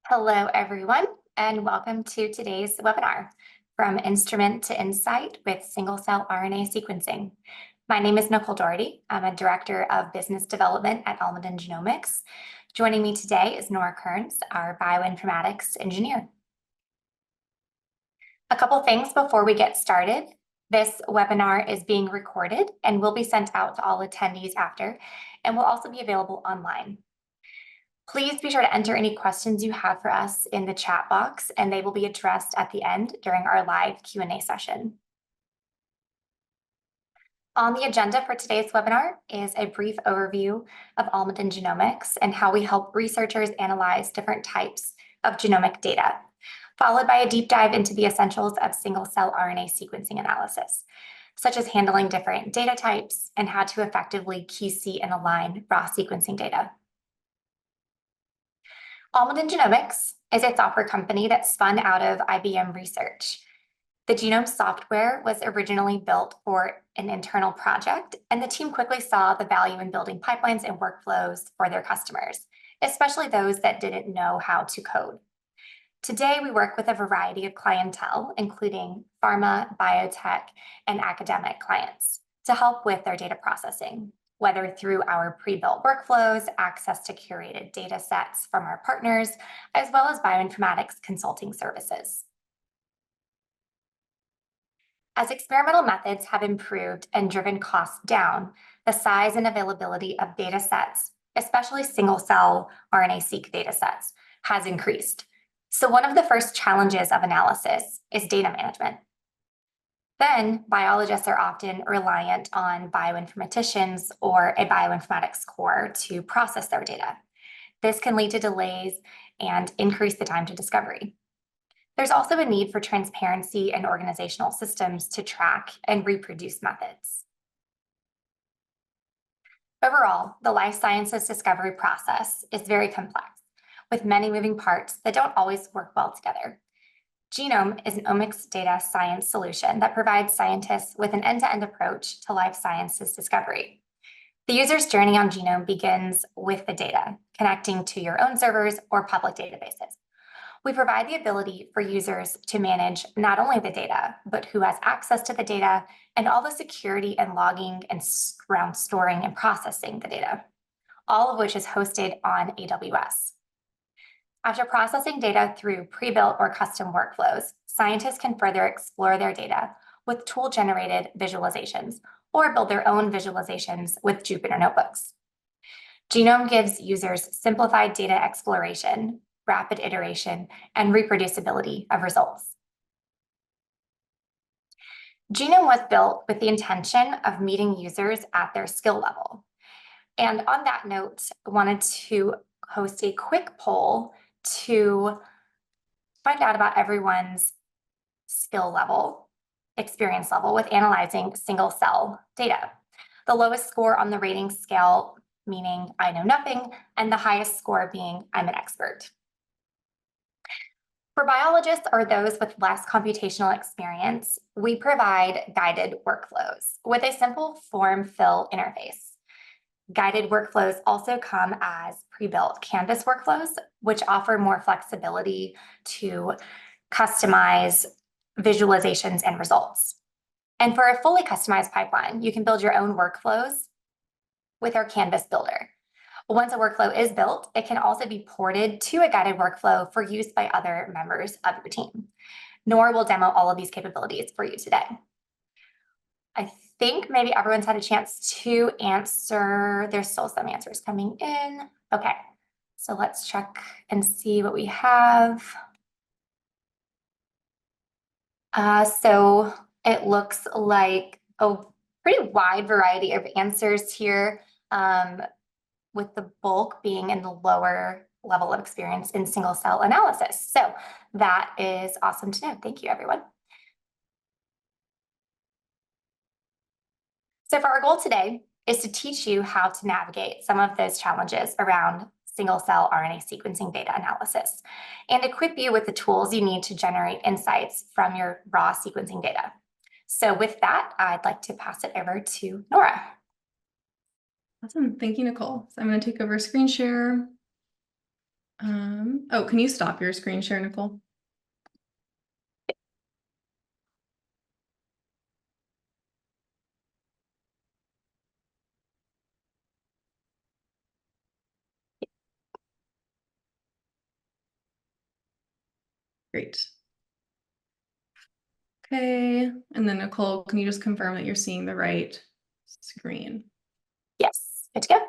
Hello, everyone, and welcome to today's webinar, From Instrument to Insight with Single-Cell RNA Sequencing. My name is Nicole Doherty. I'm a Director of Business Development at Almaden Genomics. Joining me today is Nora Kearns, our bioinformatics engineer. A couple things before we get started. This webinar is being recorded and will be sent out to all attendees after, and will also be available online. Please be sure to enter any questions you have for us in the chat box, and they will be addressed at the end during our live Q&A session. On the agenda for today's webinar is a brief overview of Almaden Genomics and how we help researchers analyze different types of genomic data, followed by a deep dive into the essentials of single-cell RNA sequencing analysis, such as handling different data types and how to effectively key-see and align raw sequencing data. Almaden Genomics is a software company that spun out of IBM Research. The genome software was originally built for an internal project, and the team quickly saw the value in building pipelines and workflows for their customers, especially those that didn't know how to code. Today, we work with a variety of clientele, including pharma, biotech, and academic clients, to help with their data processing, whether through our pre-built workflows, access to curated data sets from our partners, as well as bioinformatics consulting services. As experimental methods have improved and driven costs down, the size and availability of data sets, especially single-cell RNA-seq data sets, has increased. So one of the first challenges of analysis is data management. Then biologists are often reliant on bioinformaticians or a bioinformatics core to process their data. This can lead to delays and increase the time to discovery. There's also a need for transparency and organizational systems to track and reproduce methods. Overall, the life sciences discovery process is very complex, with many moving parts that don't always work well together. Genome is an omics data science solution that provides scientists with an end-to-end approach to life sciences discovery. The user's journey on Genome begins with the data, connecting to your own servers or public databases. We provide the ability for users to manage not only the data, but who has access to the data and all the security and logging and around storing and processing the data, all of which is hosted on AWS. After processing data through pre-built or custom workflows, scientists can further explore their data with tool-generated visualizations or build their own visualizations with Jupyter notebooks. Genome gives users simplified data exploration, rapid iteration, and reproducibility of results. Genome was built with the intention of meeting users at their skill level. And on that note, I wanted to host a quick poll to find out about everyone's skill level, experience level with analyzing single cell data. The lowest score on the rating scale, meaning I know nothing, and the highest score being I'm an expert. For biologists or those with less computational experience, we provide guided workflows with a simple form fill interface. Guided workflows also come as pre-built Canvas workflows, which offer more flexibility to customize visualizations and results. And for a fully customized pipeline, you can build your own workflows with our Canvas builder. Once a workflow is built, it can also be ported to a guided workflow for use by other members of your team. Nora will demo all of these capabilities for you today. I think maybe everyone's had a chance to answer. There's still some answers coming in. Okay, so let's check and see what we have. So it looks like a pretty wide variety of answers here, with the bulk being in the lower level of experience in single cell analysis. So that is awesome to know. Thank you, everyone. So for our goal today is to teach you how to navigate some of those challenges around single-cell RNA sequencing data analysis and equip you with the tools you need to generate insights from your raw sequencing data. So with that, I'd like to pass it over to Nora. Awesome. Thank you, Nicole. So I'm going to take over screen share. Oh, can you stop your screen share, Nicole? Great. Okay, and then Nicole, can you just confirm that you're seeing the right screen? Yes, good to go.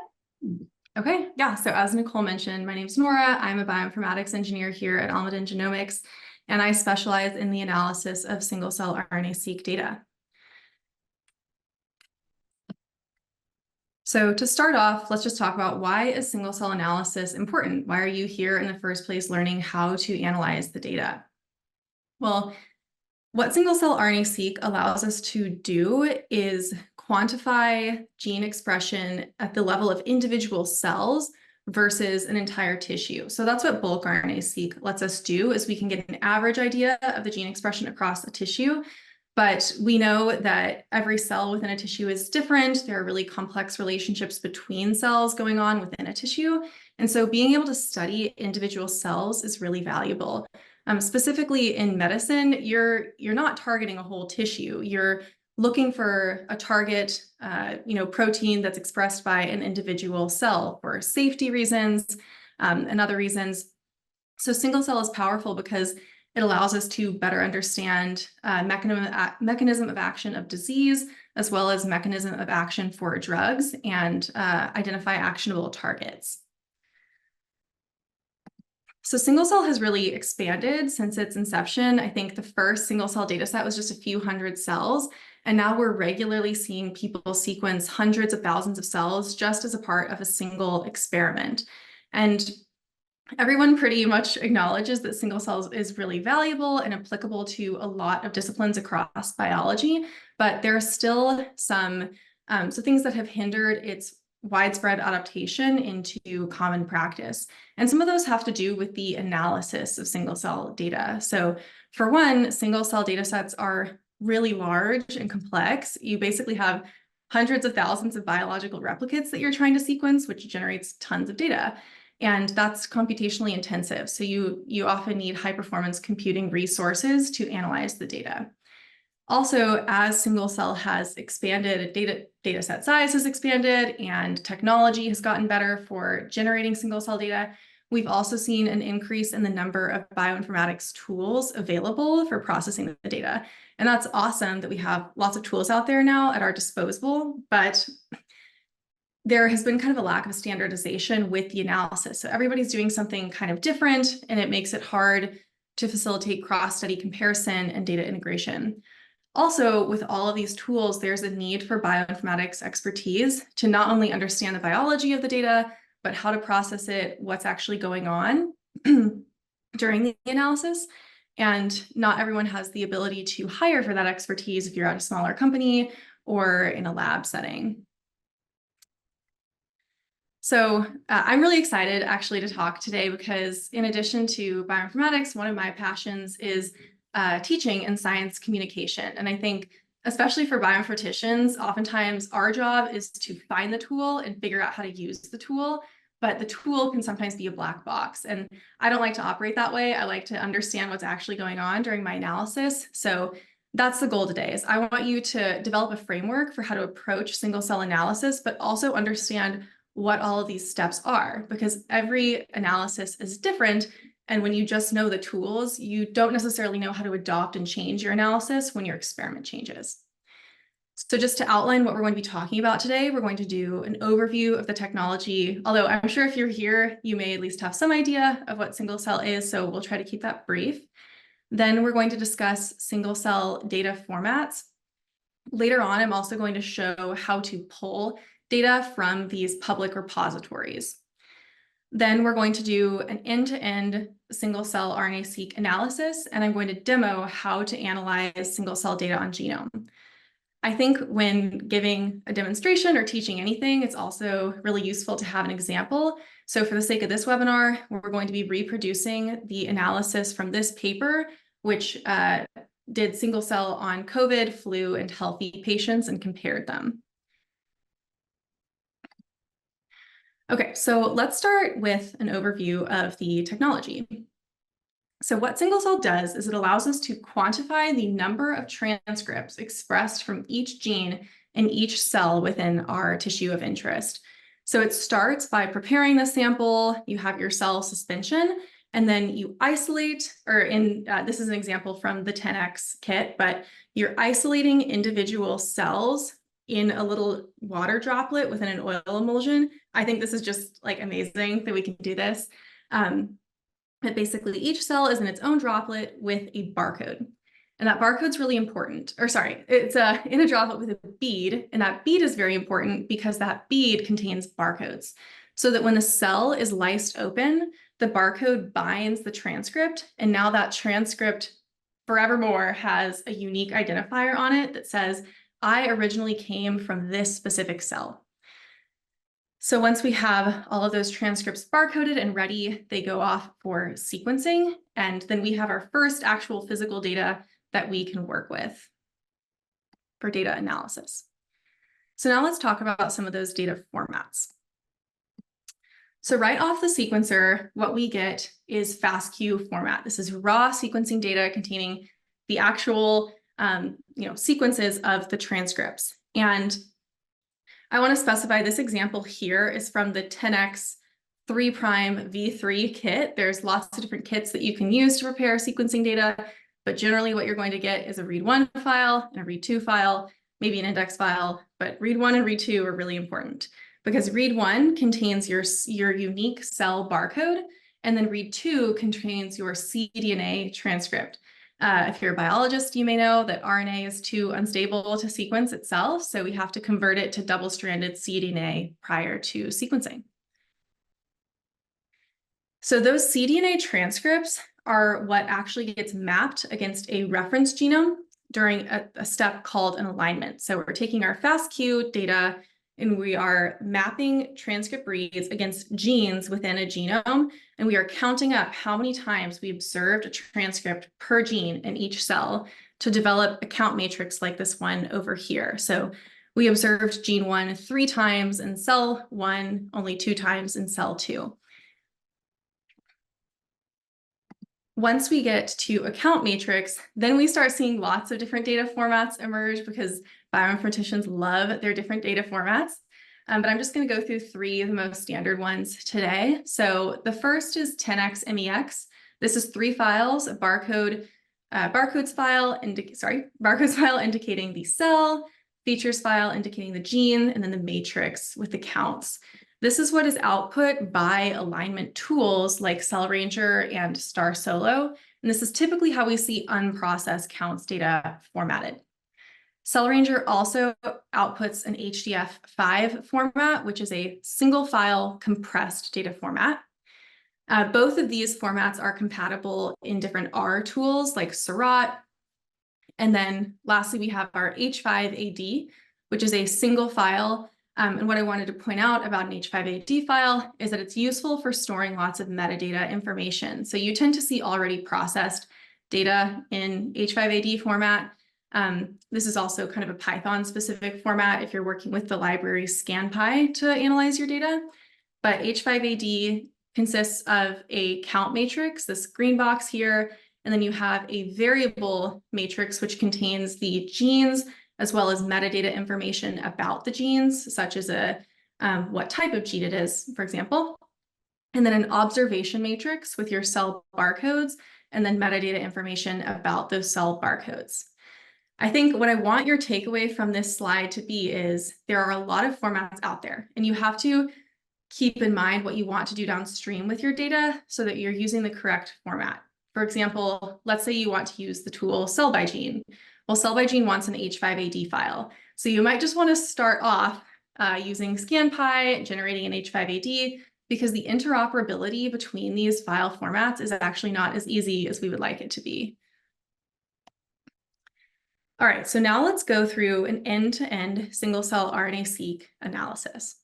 Okay, yeah, so as Nicole mentioned, my name is Nora. I'm a bioinformatics engineer here at Almaden Genomics, and I specialize in the analysis of single-cell RNA-seq data. So to start off, let's just talk about why is single-cell analysis important? Why are you here in the first place learning how to analyze the data? Well, what single-cell RNA-seq allows us to do is quantify gene expression at the level of individual cells versus an entire tissue. So that's what bulk RNA-seq lets us do, is we can get an average idea of the gene expression across a tissue. But we know that every cell within a tissue is different. There are really complex relationships between cells going on within a tissue. And so being able to study individual cells is really valuable. Specifically in medicine, you're not targeting a whole tissue. You're looking for a target, protein that's expressed by an individual cell for safety reasons and other reasons. So single cell is powerful because it allows us to better understand mechanism of action of disease, as well as mechanism of action for drugs, and identify actionable targets. So single cell has really expanded since its inception. I think the first single cell data set was just a few hundred cells, and now we're regularly seeing people sequence hundreds of thousands of cells just as a part of a single experiment. And everyone pretty much acknowledges that single cells is really valuable and applicable to a lot of disciplines across biology, but there are still some things that have hindered its widespread adaptation into common practice. And some of those have to do with the analysis of single cell data. So for one, single cell data sets are really large and complex. You basically have hundreds of thousands of biological replicates that you're trying to sequence, which generates tons of data. And that's computationally intensive. So you often need high performance computing resources to analyze the data. Also, as single cell has expanded, data set size has expanded, and technology has gotten better for generating single cell data, we've also seen an increase in the number of bioinformatics tools available for processing the data. And that's awesome that we have lots of tools out there now at our disposal, but there has been kind of a lack of standardization with the analysis. So everybody's doing something kind of different, and it makes it hard to facilitate cross-study comparison and data integration. Also, with all of these tools, there's a need for bioinformatics expertise to not only understand the biology of the data, but how to process it, what's actually going on during the analysis. And not everyone has the ability to hire for that expertise if you're at a smaller company or in a lab setting. So I'm really excited actually to talk today because in addition to bioinformatics, one of my passions is teaching and science communication. And I think especially for bioinformaticians, oftentimes our job is to find the tool and figure out how to use the tool, but the tool can sometimes be a black box. And I don't like to operate that way. I like to understand what's actually going on during my analysis. So that's the goal today, is I want you to develop a framework for how to approach single cell analysis, but also understand what all of these steps are, because every analysis is different. And when you just know the tools, you don't necessarily know how to adopt and change your analysis when your experiment changes. So just to outline what we're going to be talking about today, we're going to do an overview of the technology, although I'm sure if you're here, you may at least have some idea of what single cell is, so we'll try to keep that brief. Then we're going to discuss single cell data formats. Later on, I'm also going to show how to pull data from these public repositories. Then we're going to do an end-to-end single-cell RNA-seq analysis, and I'm going to demo how to analyze single-cell data on genome. I think when giving a demonstration or teaching anything, it's also really useful to have an example. So for the sake of this webinar, we're going to be reproducing the analysis from this paper, which did single-cell on COVID, flu, and healthy patients and compared them. Okay, so let's start with an overview of the technology. So what single cell does is it allows us to quantify the number of transcripts expressed from each gene in each cell within our tissue of interest. So it starts by preparing the sample, you have your cell suspension, and then you isolate, or this is an example from the 10X kit, but you're isolating individual cells in a little water droplet within an oil emulsion. I think this is just like amazing that we can do this. But basically each cell is in its own droplet with a barcode. And that barcode's really important, or sorry, it's in a droplet with a bead, and that bead is very important because that bead contains barcodes. So that when the cell is lysed open, the barcode binds the transcript, and now that transcript forevermore has a unique identifier on it that says, I originally came from this specific cell. So once we have all of those transcripts barcoded and ready, they go off for sequencing, and then we have our first actual physical data that we can work with for data analysis. So now let's talk about some of those data formats. So right off the sequencer, what we get is FASTQ format. This is raw sequencing data containing the actual sequences of the transcripts. And I want to specify this example here is from the 10X 3' V3 kit. There's lots of different kits that you can use to prepare sequencing data, but generally what you're going to get is a read1 file and a read2 file, maybe an index file, but read1 and read2 are really important because read1 contains your unique cell barcode, and then read2 contains your cDNA transcript. If you're a biologist, you may know that RNA is too unstable to sequence itself, so we have to convert it to double-stranded cDNA prior to sequencing. So those cDNA transcripts are what actually gets mapped against a reference genome during a step called an alignment. So we're taking our FASTQ data and we are mapping transcript reads against genes within a genome, and we are counting up how many times we observed a transcript per gene in each cell to develop a count matrix like this one over here. So we observed gene 1 3 times in cell 1, only 2 times in cell 2. Once we get to a count matrix, then we start seeing lots of different data formats emerge because bioinformaticians love their different data formats. But I'm just going to go through 3 of the most standard ones today. So the first is 10X MEX. This is 3 files, a barcodes file indicating the cell, features file indicating the gene, and then the matrix with the counts. This is what is output by alignment tools like CellRanger and Star Solo, and this is typically how we see unprocessed counts data formatted. CellRanger also outputs an HDF5 format, which is a single file compressed data format. Both of these formats are compatible in different R tools like Seurat. And then lastly, we have our H5AD, which is a single file. And what I wanted to point out about an H5AD file is that it's useful for storing lots of metadata information. So you tend to see already processed data in H5AD format. This is also kind of a Python specific format if you're working with the library ScanPy to analyze your data. But H5AD consists of a count matrix, this green box here, and then you have a variable matrix which contains the genes as well as metadata information about the genes, such as what type of gene it is, for example. And then an observation matrix with your cell barcodes, and then metadata information about those cell barcodes. I think what I want your takeaway from this slide to be is there are a lot of formats out there, and you have to keep in mind what you want to do downstream with your data so that you're using the correct format. For example, let's say you want to use the tool Cell by Gene. Well, Cell by Gene wants an H5AD file. So you might just want to start off using ScanPy, generating an H5AD, because the interoperability between these file formats is actually not as easy as we would like it to be. All right, so now let's go through an end-to-end single-cell RNA-seq analysis.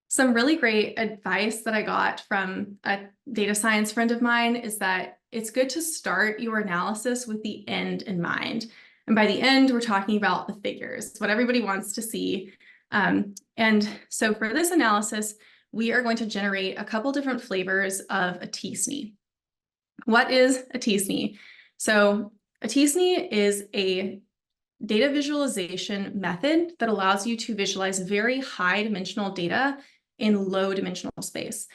Some really great advice that I got from a data science friend of mine is that it's good to start your analysis with the end in mind. And by the end, we're talking about the figures, what everybody wants to see. And so for this analysis, we are going to generate a couple different flavors of a t-SNE. What is a t-SNE? So a t-SNE is a data visualization method that allows you to visualize very high dimensional data in low dimensional space.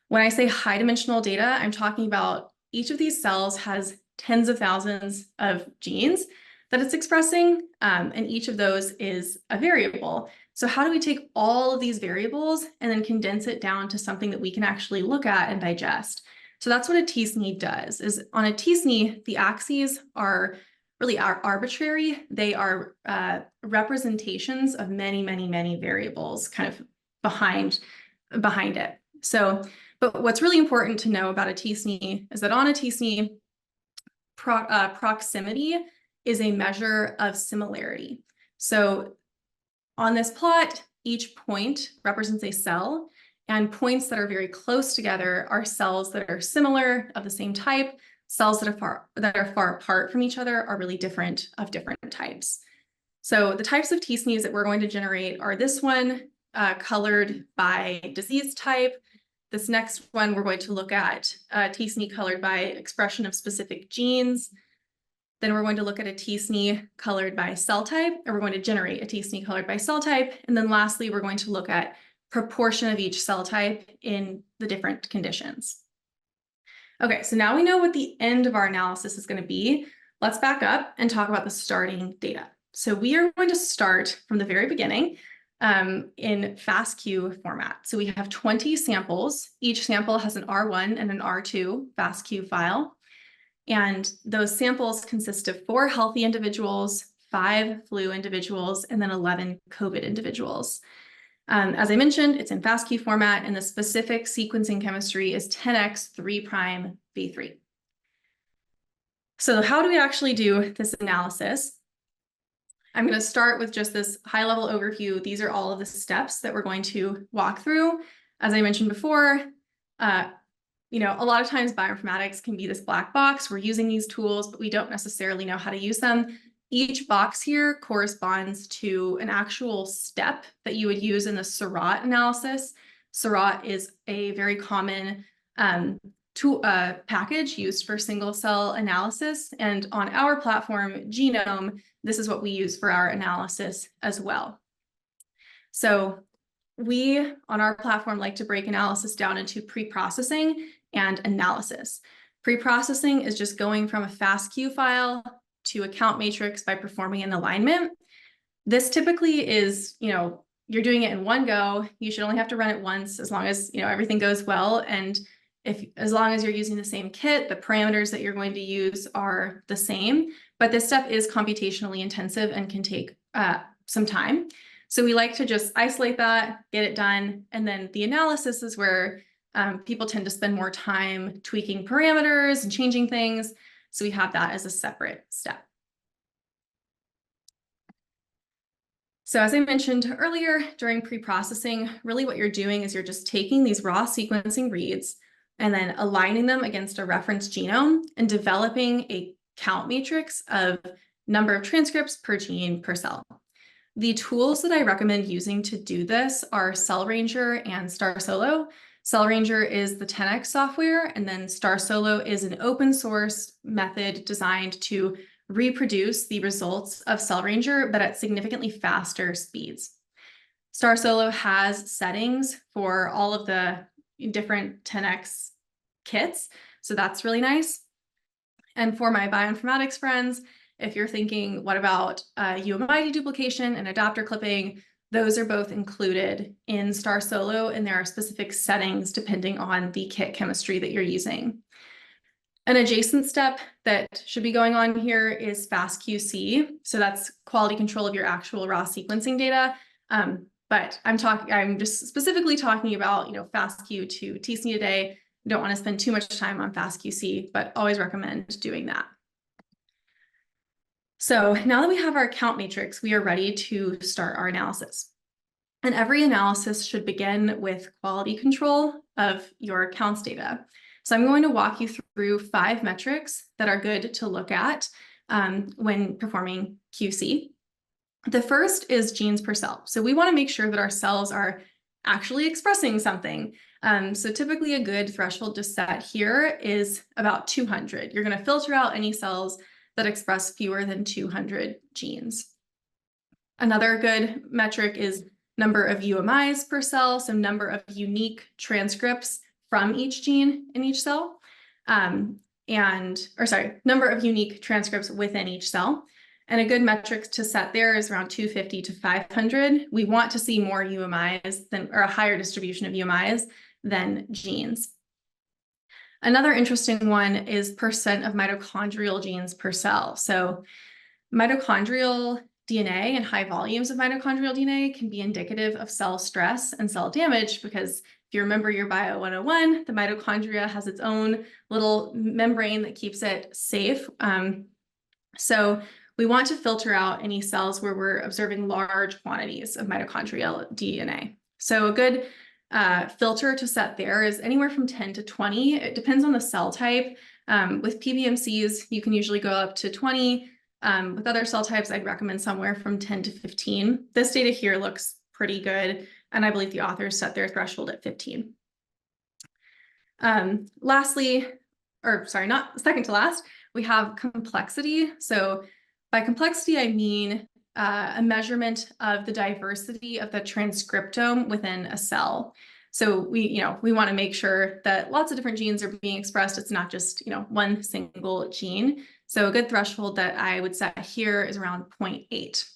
When I say high dimensional data, I'm talking about each of these cells has tens of thousands of genes that it's expressing, and each of those is a variable. So how do we take all of these variables and then condense it down to something that we can actually look at and digest? So that's what a t-SNE does, is on a t-SNE, the axes are really arbitrary. They are representations of many, many, many variables kind of behind it. So, but what's really important to know about a t-SNE is that on a t-SNE, proximity is a measure of similarity. So on this plot, each point represents a cell, and points that are very close together are cells that are similar, of the same type. Cells that are far apart from each other are really different, of different types. So the types of t-SNEs that we're going to generate are this one, colored by disease type. This next one, we're going to look at t-SNE colored by expression of specific genes. Then we're going to look at a t-SNE colored by cell type, and we're going to generate a t-SNE colored by cell type. And then lastly, we're going to look at proportion of each cell type in the different conditions. Okay, so now we know what the end of our analysis is going to be. Let's back up and talk about the starting data. So we are going to start from the very beginning in FASTQ format. So we have 20 samples. Each sample has an R1 and an R2 FASTQ file. And those samples consist of 4 healthy individuals, 5 flu individuals, and then 11 COVID individuals. As I mentioned, it's in FASTQ format, and the specific sequencing chemistry is 10x 3'B3. So how do we actually do this analysis? I'm going to start with just this high-level overview. These are all of the steps that we're going to walk through. As I mentioned before, a lot of times bioinformatics can be this black box. We're using these tools, but we don't necessarily know how to use them. Each box here corresponds to an actual step that you would use in the SRA analysis. SRA is a very common package used for single cell analysis. And on our platform, Genome, this is what we use for our analysis as well. So we, on our platform, like to break analysis down into pre-processing and analysis. Pre-processing is just going from a FASTQ file to a count matrix by performing an alignment. This typically is, you're doing it in one go. You should only have to run it once, as long as, everything goes well. And as long as you're using the same kit, the parameters that you're going to use are the same. But this step is computationally intensive and can take some time. So we like to just isolate that, get it done. And then the analysis is where people tend to spend more time tweaking parameters and changing things. So we have that as a separate step. So as I mentioned earlier, during pre-processing, really what you're doing is you're just taking these raw sequencing reads and then aligning them against a reference genome and developing a count matrix of number of transcripts per gene per cell. The tools that I recommend using to do this are CellRanger and StarSolo. CellRanger is the 10x software, and then StarSolo is an open source method designed to reproduce the results of CellRanger, but at significantly faster speeds. StarSolo has settings for all of the different 10x kits, so that's really nice. And for my bioinformatics friends, if you're thinking, what about UMI deduplication and adapter clipping? Those are both included in StarSolo, and there are specific settings depending on the kit chemistry that you're using. An adjacent step that should be going on here is FastQC. So that's quality control of your actual raw sequencing data. But I'm just specifically talking about, FastQ to t-SNE today. I don't want to spend too much time on FastQC, but always recommend doing that. So now that we have our count matrix, we are ready to start our analysis. And every analysis should begin with quality control of your counts data. So I'm going to walk you through 5 metrics that are good to look at when performing QC. The first is genes per cell. So we want to make sure that our cells are actually expressing something. So typically a good threshold to set here is about 200. You're going to filter out any cells that express fewer than 200 genes. Another good metric is number of UMIs per cell, so number of unique transcripts from each gene in each cell, number of unique transcripts within each cell. And a good metric to set there is around 250 to 500. We want to see more UMIs or a higher distribution of UMIs than genes. Another interesting one is percent of mitochondrial genes per cell. So mitochondrial DNA and high volumes of mitochondrial DNA can be indicative of cell stress and cell damage, because if you remember your Bio 101, the mitochondria has its own little membrane that keeps it safe. So we want to filter out any cells where we're observing large quantities of mitochondrial DNA. So a good filter to set there is anywhere from 10 to 20. It depends on the cell type. With PBMCs, you can usually go up to 20. With other cell types, I'd recommend somewhere from 10 to 15. This data here looks pretty good, and I believe the authors set their threshold at 15. Lastly, or sorry, not second to last, we have complexity. So by complexity, I mean a measurement of the diversity of the transcriptome within a cell. So we want to make sure that lots of different genes are being expressed. It's not just, one single gene. So a good threshold that I would set here is around 0.8.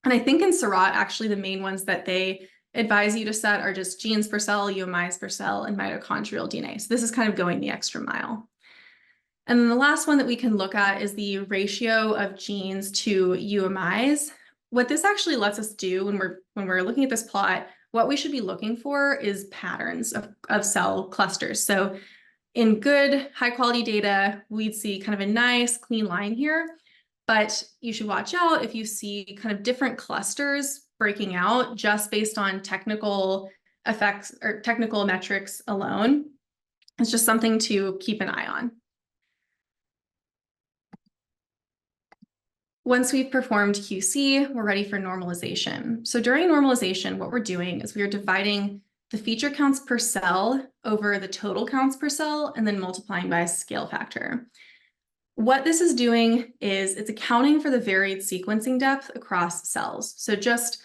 And I think in SRA, actually the main ones that they advise you to set are just genes per cell, UMIs per cell, and mitochondrial DNA. So this is kind of going the extra mile. And then the last one that we can look at is the ratio of genes to UMIs. What this actually lets us do when we're looking at this plot, what we should be looking for is patterns of cell clusters. So in good high quality data, we'd see kind of a nice clean line here, but you should watch out if you see kind of different clusters breaking out just based on technical effects or technical metrics alone. It's just something to keep an eye on. Once we've performed QC, we're ready for normalization. So during normalization, what we're doing is we are dividing the feature counts per cell over the total counts per cell and then multiplying by a scale factor. What this is doing is it's accounting for the varied sequencing depth across cells. So just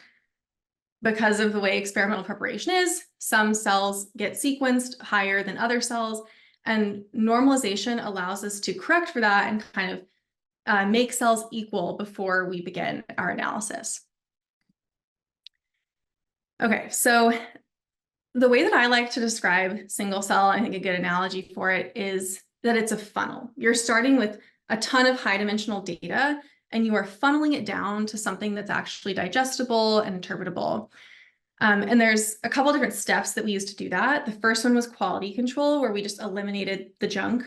because of the way experimental preparation is, some cells get sequenced higher than other cells, and normalization allows us to correct for that and kind of make cells equal before we begin our analysis. Okay, so the way that I like to describe single cell, I think a good analogy for it is that it's a funnel. You're starting with a ton of high dimensional data, and you are funneling it down to something that's actually digestible and interpretable. And there's a couple different steps that we used to do that. The first one was quality control, where we just eliminated the junk.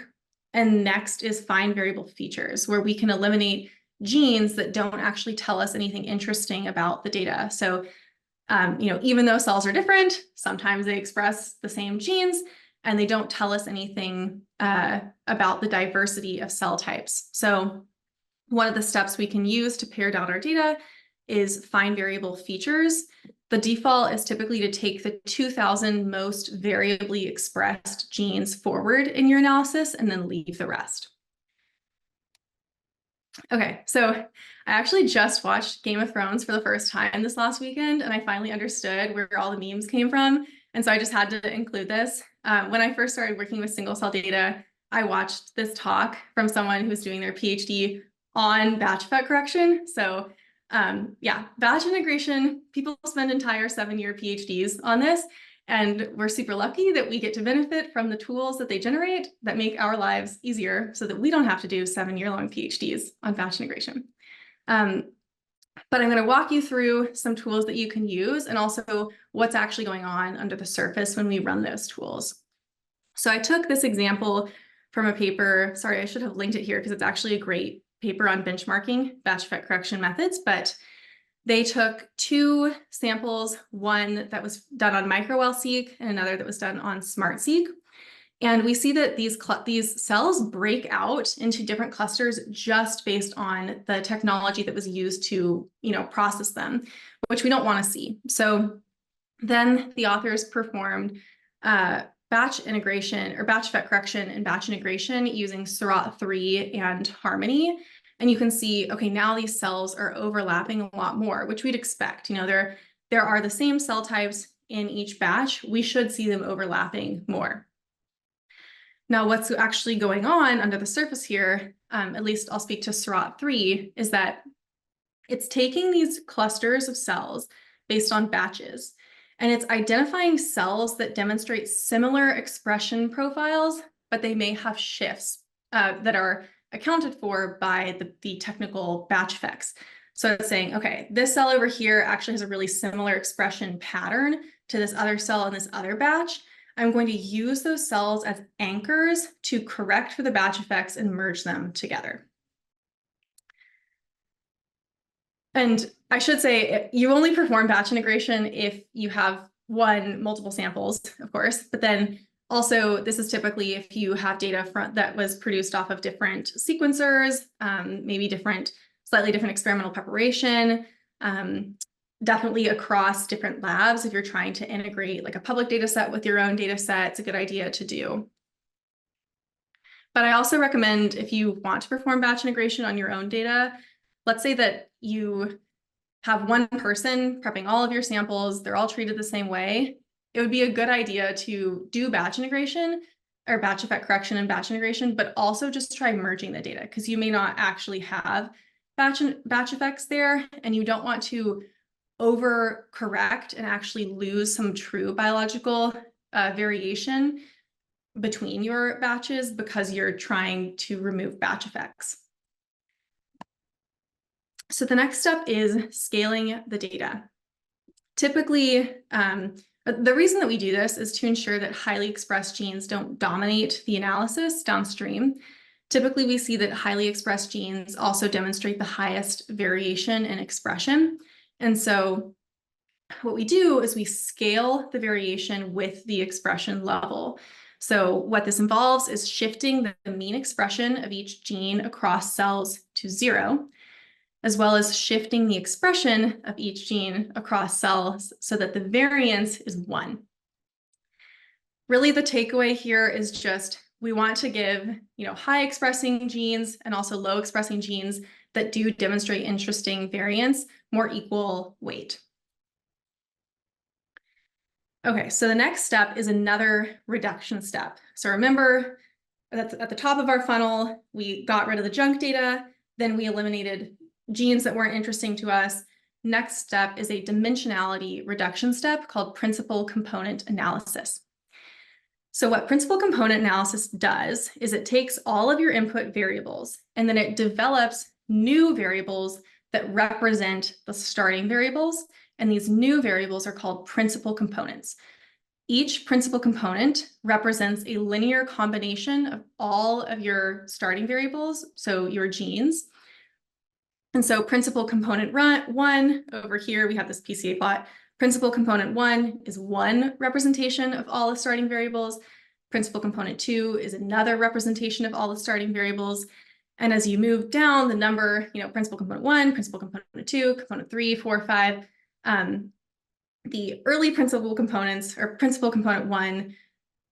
And next is fine variable features, where we can eliminate genes that don't actually tell us anything interesting about the data. So, even though cells are different, sometimes they express the same genes and they don't tell us anything about the diversity of cell types. So one of the steps we can use to pare down our data is fine variable features. The default is typically to take the 2,000 most variably expressed genes forward in your analysis and then leave the rest. Okay, so I actually just watched Game of Thrones for the first time this last weekend, and I finally understood where all the memes came from. And so I just had to include this. When I first started working with single cell data, I watched this talk from someone who was doing their PhD on batch effect correction. So yeah, batch integration, people spend entire 7-year PhDs on this, and we're super lucky that we get to benefit from the tools that they generate that make our lives easier so that we don't have to do 7-year-long PhDs on batch integration. But I'm going to walk you through some tools that you can use and also what's actually going on under the surface when we run those tools. So I took this example from a paper. Sorry, I should have linked it here because it's actually a great paper on benchmarking batch effect correction methods, but they took 2 samples, one that was done on micro-well-seq and another that was done on smart-seq. And we see that these cells break out into different clusters just based on the technology that was used to, process them, which we don't want to see. So then the authors performed batch integration or batch effect correction and batch integration using SRA-3 and Harmony. And you can see, okay, now these cells are overlapping a lot more, which we'd expect. There are the same cell types in each batch. We should see them overlapping more. Now, what's actually going on under the surface here, at least I'll speak to SRA-3, is that it's taking these clusters of cells based on batches, and it's identifying cells that demonstrate similar expression profiles, but they may have shifts that are accounted for by the technical batch effects. So it's saying, okay, this cell over here actually has a really similar expression pattern to this other cell in this other batch. I'm going to use those cells as anchors to correct for the batch effects and merge them together. And I should say, you only perform batch integration if you have multiple samples, of course, but then also this is typically if you have data that was produced off of different sequencers, maybe slightly different experimental preparation, definitely across different labs. If you're trying to integrate like a public data set with your own data set, it's a good idea to do. But I also recommend if you want to perform batch integration on your own data, let's say that you have one person prepping all of your samples, they're all treated the same way. It would be a good idea to do batch integration or batch effect correction and batch integration, but also just try merging the data because you may not actually have batch effects there, and you don't want to overcorrect and actually lose some true biological variation between your batches because you're trying to remove batch effects. So the next step is scaling the data. Typically, the reason that we do this is to ensure that highly expressed genes don't dominate the analysis downstream. Typically, we see that highly expressed genes also demonstrate the highest variation in expression. And so what we do is we scale the variation with the expression level. So what this involves is shifting the mean expression of each gene across cells to 0, as well as shifting the expression of each gene across cells so that the variance is 1. Really, the takeaway here is just we want to give high expressing genes and also low expressing genes that do demonstrate interesting variance more equal weight. Okay, so the next step is another reduction step. So remember, at the top of our funnel, we got rid of the junk data, then we eliminated genes that weren't interesting to us. Next step is a dimensionality reduction step called principal component analysis. So what principal component analysis does is it takes all of your input variables and then it develops new variables that represent the starting variables. And these new variables are called principal components. Each principal component represents a linear combination of all of your starting variables, so your genes. And so principal component 1, over here we have this PCA plot. Principal component 1 is one representation of all the starting variables. Principal component 2 is another representation of all the starting variables. And as you move down the number, principal component 1, principal component 2, component 3, 4, 5, the early principal components or principal component 1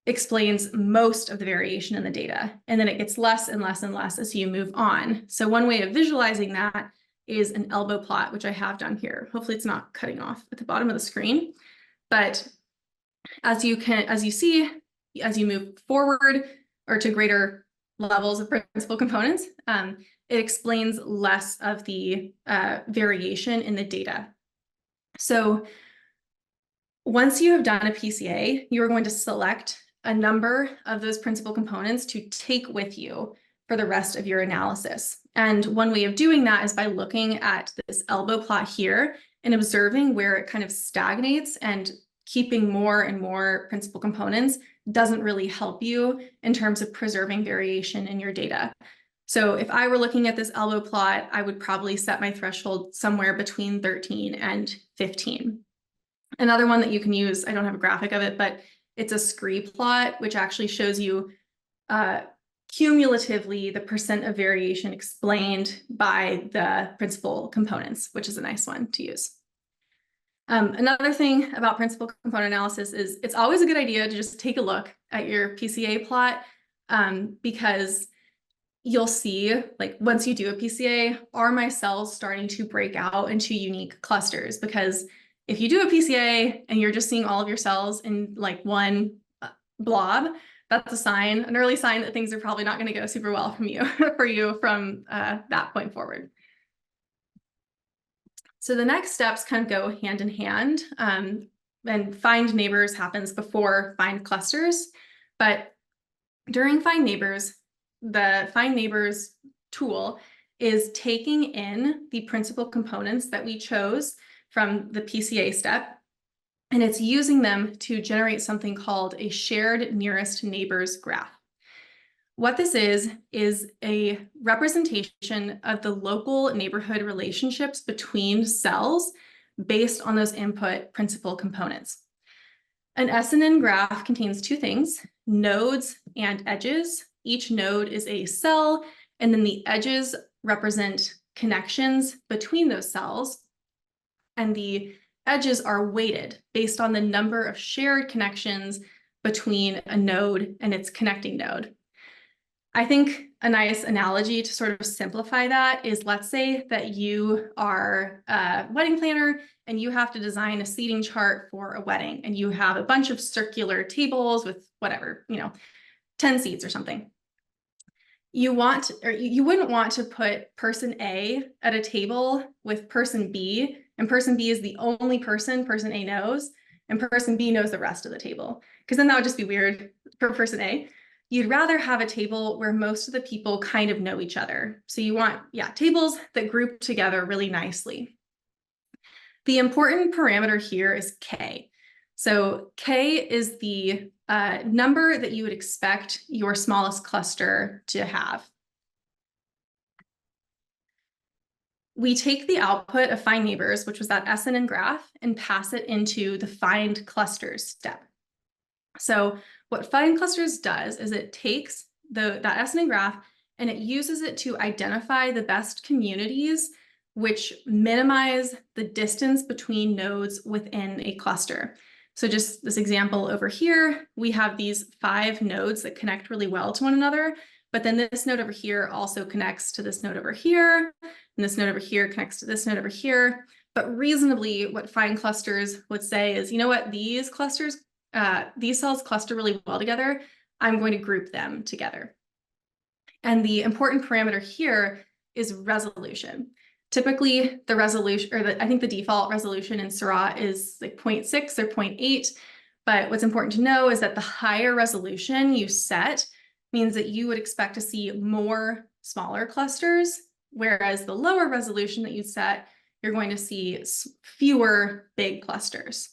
explains most of the variation in the data. And then it gets less and less and less as you move on. So one way of visualizing that is an elbow plot, which I have done here. Hopefully it's not cutting off at the bottom of the screen. But as you see, as you move forward or to greater levels of principal components, it explains less of the variation in the data. So once you have done a PCA, you are going to select a number of those principal components to take with you for the rest of your analysis. And one way of doing that is by looking at this elbow plot here and observing where it kind of stagnates, and keeping more and more principal components doesn't really help you in terms of preserving variation in your data. So if I were looking at this elbow plot, I would probably set my threshold somewhere between 13 and 15. Another one that you can use, I don't have a graphic of it, but It's a scRNA plot, which actually shows you cumulatively the percent of variation explained by the principal components, which is a nice one to use. Another thing about principal component analysis is it's always a good idea to just take a look at your PCA plot, because you'll see, like, once you do a PCA, are my cells starting to break out into unique clusters? Because if you do a PCA and you're just seeing all of your cells in like one blob, that's a sign, an early sign that things are probably not going to go super well from you from that point forward. So the next steps kind of go hand in hand, and find neighbors happens before find clusters. But during find neighbors, the find neighbors tool is taking in the principal components that we chose from the PCA step, and it's using them to generate something called a shared nearest neighbors graph. What this is a representation of the local neighborhood relationships between cells based on those input principal components. An SNN graph contains two things, nodes and edges. Each node is a cell, and then the edges represent connections between those cells. And the edges are weighted based on the number of shared connections between a node and its connecting node. I think a nice analogy to sort of simplify that is, let's say that you are a wedding planner and you have to design a seating chart for a wedding, and you have a bunch of circular tables with whatever, 10 seats or something. You wouldn't want to put person A at a table with person B, and person B is the only person A knows, and person B knows the rest of the table, because then that would just be weird for person A. You'd rather have a table where most of the people kind of know each other. So you want, tables that group together really nicely. The important parameter here is K. So K is the number that you would expect your smallest cluster to have. We take the output of find neighbors, which was that SNN graph, and pass it into the find clusters step. So what find clusters does is it takes that SNN graph and it uses it to identify the best communities which minimize the distance between nodes within a cluster. So just this example over here, we have these 5 nodes that connect really well to one another, but then this node over here also connects to this node over here, and this node over here connects to this node over here. But reasonably, what find clusters would say is, you know what, these cells cluster really well together. I'm going to group them together. And the important parameter here is resolution. Typically, the resolution, I think the default resolution in SRA is like 0.6 or 0.8. But what's important to know is that the higher resolution you set means that you would expect to see more smaller clusters, whereas the lower resolution that you set, you're going to see fewer big clusters.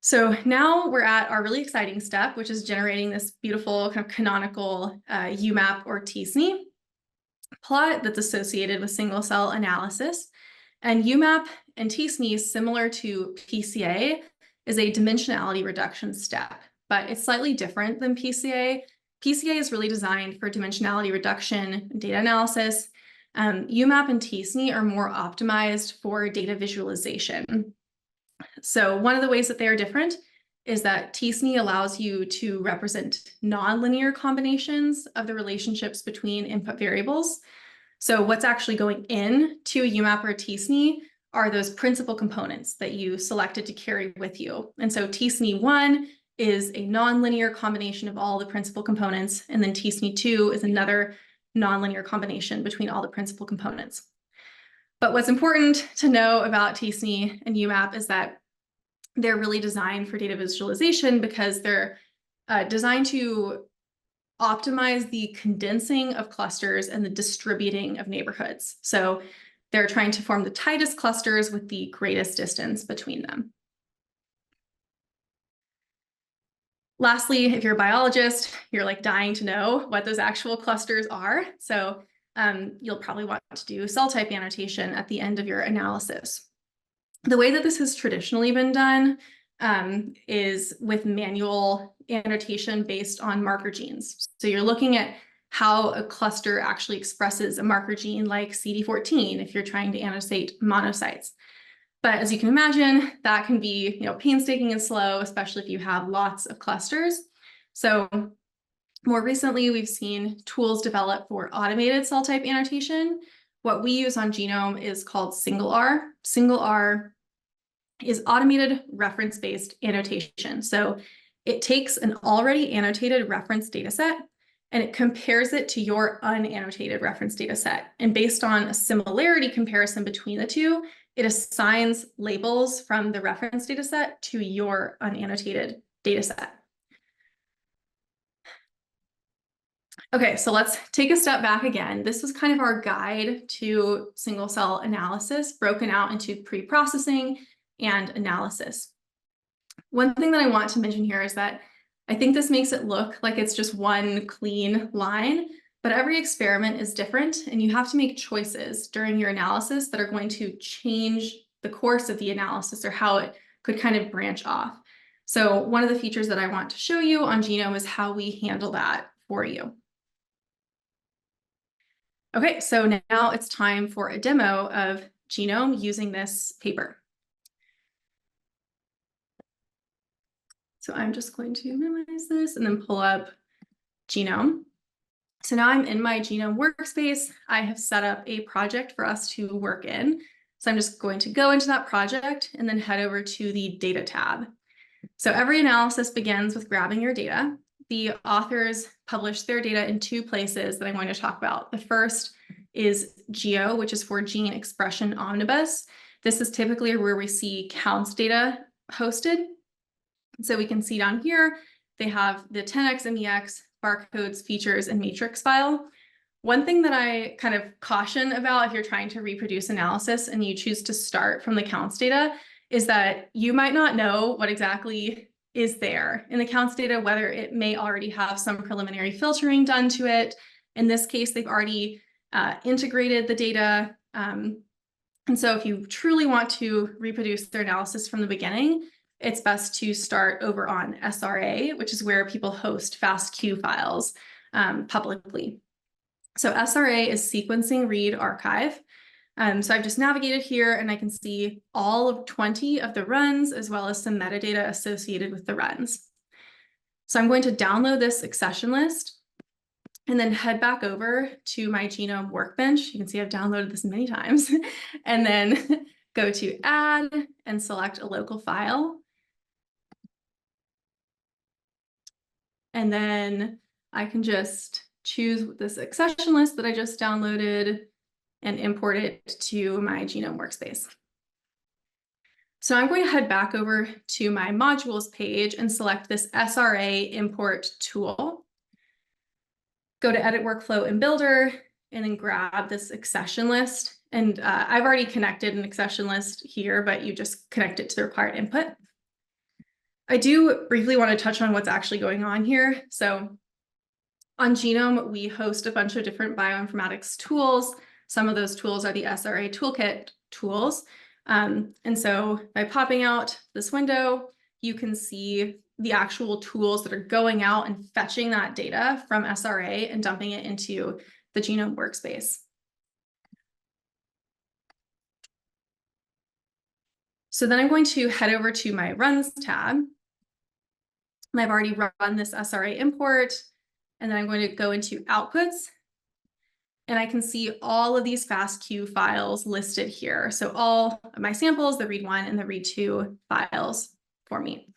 So now we're at our really exciting step, which is generating this beautiful kind of canonical UMAP or t-SNE plot that's associated with single cell analysis. And UMAP and t-SNE, similar to PCA, is a dimensionality reduction step, but it's slightly different than PCA. PCA is really designed for dimensionality reduction and data analysis. UMAP and t-SNE are more optimized for data visualization. So one of the ways that they are different is that t-SNE allows you to represent nonlinear combinations of the relationships between input variables. So what's actually going into a UMAP or a t-SNE are those principal components that you selected to carry with you. And so t-SNE1 is a nonlinear combination of all the principal components, and then t-SNE2 is another nonlinear combination between all the principal components. But what's important to know about t-SNE and UMAP is that they're really designed for data visualization because they're designed to optimize the condensing of clusters and the distributing of neighborhoods. So they're trying to form the tightest clusters with the greatest distance between them. Lastly, if you're a biologist, you're like dying to know what those actual clusters are. So you'll probably want to do cell type annotation at the end of your analysis. The way that this has traditionally been done is with manual annotation based on marker genes. So you're looking at how a cluster actually expresses a marker gene like CD14 if you're trying to annotate monocytes. But as you can imagine, that can be, painstaking and slow, especially if you have lots of clusters. So more recently, we've seen tools developed for automated cell type annotation. What we use on Genome is called scRNA. scRNA is automated reference-based annotation. So it takes an already annotated reference data set and it compares it to your unannotated reference data set. And based on a similarity comparison between the two, it assigns labels from the reference data set to your unannotated data set. Okay, so let's take a step back again. This was kind of our guide to single cell analysis, broken out into pre-processing and analysis. One thing that I want to mention here is that I think this makes it look like it's just one clean line, but every experiment is different and you have to make choices during your analysis that are going to change the course of the analysis or how it could kind of branch off. So one of the features that I want to show you on Genome is how we handle that for you. Okay, so now it's time for a demo of Genome using this paper. So I'm just going to minimize this and then pull up Genome. So now I'm in my Genome workspace. I have set up a project for us to work in. So I'm just going to go into that project and then head over to the Data tab. So every analysis begins with grabbing your data. The authors publish their data in two places that I'm going to talk about. The first is GEO, which is for Gene Expression Omnibus. This is typically where we see counts data hosted. So we can see down here, they have the 10x MEX, barcodes, features, and matrix file. One thing that I kind of caution about if you're trying to reproduce analysis and you choose to start from the counts data is that you might not know what exactly is there in the counts data, whether it may already have some preliminary filtering done to it. In this case, they've already integrated the data. And so if you truly want to reproduce their analysis from the beginning, it's best to start over on SRA, which is where people host FASTQ files publicly. So SRA is Sequencing Read Archive. So I've just navigated here and I can see all of 20 of the runs as well as some metadata associated with the runs. So I'm going to download this accession list and then head back over to my Genome workbench. You can see I've downloaded this many times and then go to Add and select a local file. And then I can just choose this accession list that I just downloaded and import it to my Genome workspace. So I'm going to head back over to my modules page and select this SRA import tool. Go to Edit Workflow in Builder and then grab this accession list. And I've already connected an accession list here, but you just connect it to the required input. I do briefly want to touch on what's actually going on here. So on Genome, we host a bunch of different bioinformatics tools. Some of those tools are the SRA Toolkit tools. And so by popping out this window, you can see the actual tools that are going out and fetching that data from SRA and dumping it into the Genome workspace. So then I'm going to head over to my Runs tab. And I've already run this SRA import. And then I'm going to go into Outputs. And I can see all of these FASTQ files listed here. So all of my samples, the read1 and the read2 files for me.